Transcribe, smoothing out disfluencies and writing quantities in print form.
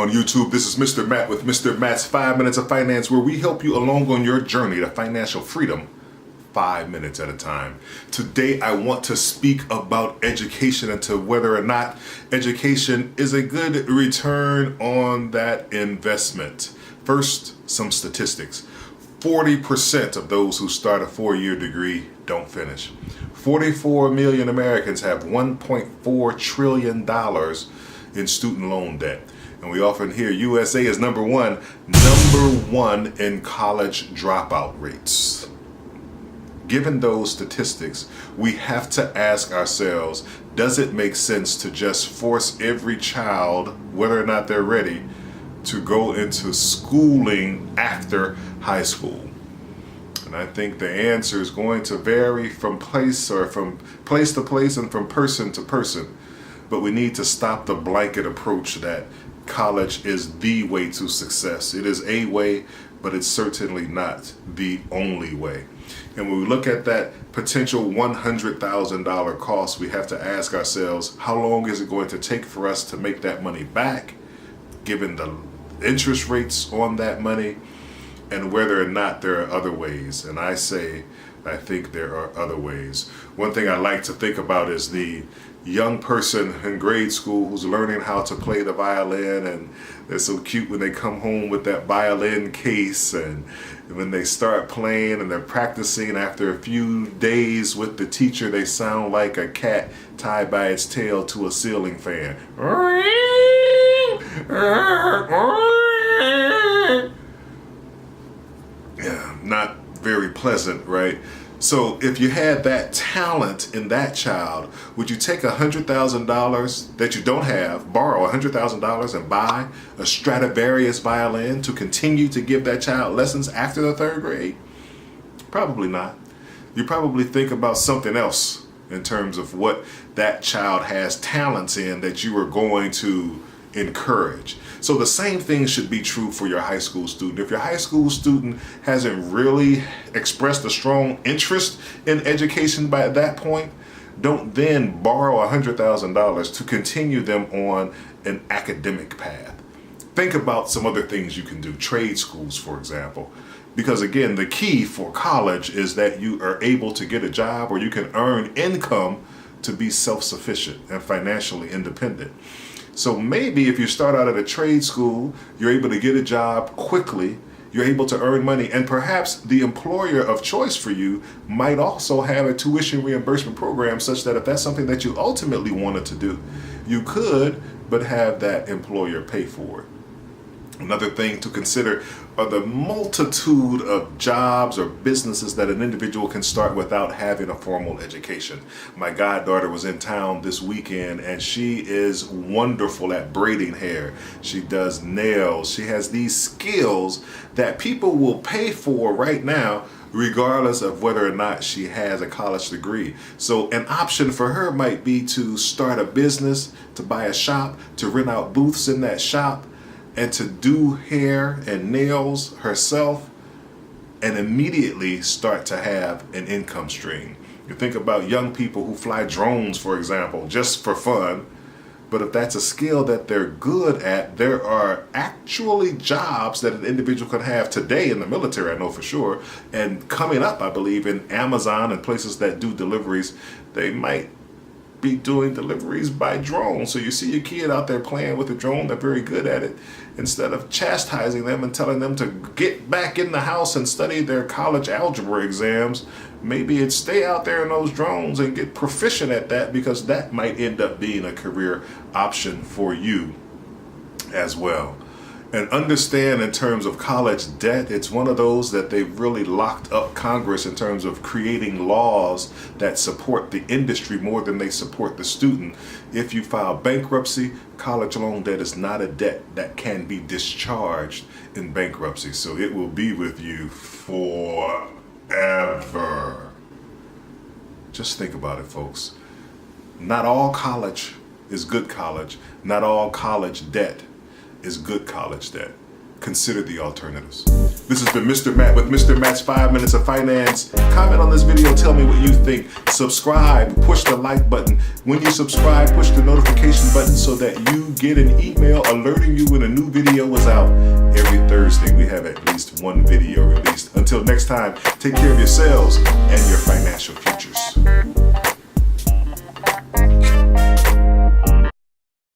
on YouTube. This is Mr. Matt with Mr. Matt's 5 Minutes of Finance, where we help you along on your journey to financial freedom 5 minutes at a time. Today, I want to speak about education and to whether or not education is a good return on that investment. First, some statistics. 40% of those who start a 4-year degree don't finish. 44 million Americans have $1.4 trillion in student loan debt. And we often hear USA is number one in college dropout rates. Given those statistics, we have to ask ourselves, does it make sense to just force every child, whether or not they're ready, to go into schooling after high school? And I think the answer is going to vary from place to place and from person to person. But we need to stop the blanket approach that college is the way to success. It is a way, but it's certainly not the only way. And when we look at that potential $100,000 cost, we have to ask ourselves, how long is it going to take for us to make that money back, given the interest rates on that money, and whether or not there are other ways. And I think there are other ways. One thing I like to think about is the young person in grade school who's learning how to play the violin, and they're so cute when they come home with that violin case, and when they start playing and they're practicing, after a few days with the teacher, they sound like a cat tied by its tail to a ceiling fan. Yeah, not very pleasant, right? So if you had that talent in that child, would you take $100,000 that you don't have, borrow $100,000 and buy a Stradivarius violin to continue to give that child lessons after the 3rd grade? Probably not. You probably think about something else in terms of what that child has talents in that you are going to encourage. So the same thing should be true for your high school student. If your high school student hasn't really expressed a strong interest in education by that point, don't then borrow $100,000 to continue them on an academic path. Think about some other things you can do. Trade schools, for example. Because again, the key for college is that you are able to get a job or you can earn income to be self-sufficient and financially independent. So maybe if you start out at a trade school, you're able to get a job quickly, you're able to earn money, and perhaps the employer of choice for you might also have a tuition reimbursement program such that if that's something that you ultimately wanted to do, you could, but have that employer pay for it. Another thing to consider are the multitude of jobs or businesses that an individual can start without having a formal education. My goddaughter was in town this weekend and she is wonderful at braiding hair. She does nails. She has these skills that people will pay for right now, regardless of whether or not she has a college degree. So an option for her might be to start a business, to buy a shop, to rent out booths in that shop, and to do hair and nails herself and immediately start to have an income stream. You think about young people who fly drones, for example, just for fun. But if that's a skill that they're good at, there are actually jobs that an individual can have today in the military, I know for sure. And coming up, I believe, in Amazon and places that do deliveries, they might be doing deliveries by drone. So you see your kid out there playing with a drone, they're very good at it. Instead of chastising them and telling them to get back in the house and study their college algebra exams, maybe it's stay out there in those drones and get proficient at that, because that might end up being a career option for you as well. And understand, in terms of college debt, it's one of those that they've really locked up Congress in terms of creating laws that support the industry more than they support the student. If you file bankruptcy, college loan debt is not a debt that can be discharged in bankruptcy. So it will be with you forever. Just think about it, folks. Not all college is good college. Not all college debt is good college debt. consider the alternatives. This has been Mr. Matt with Mr. Matt's 5 Minutes of Finance. Comment on this video, tell me what you think. Subscribe, push the like button. When you subscribe, push the notification button so that you get an email alerting you when a new video is out. Every Thursday, we have at least one video released. Until next time, take care of yourselves and your financial futures.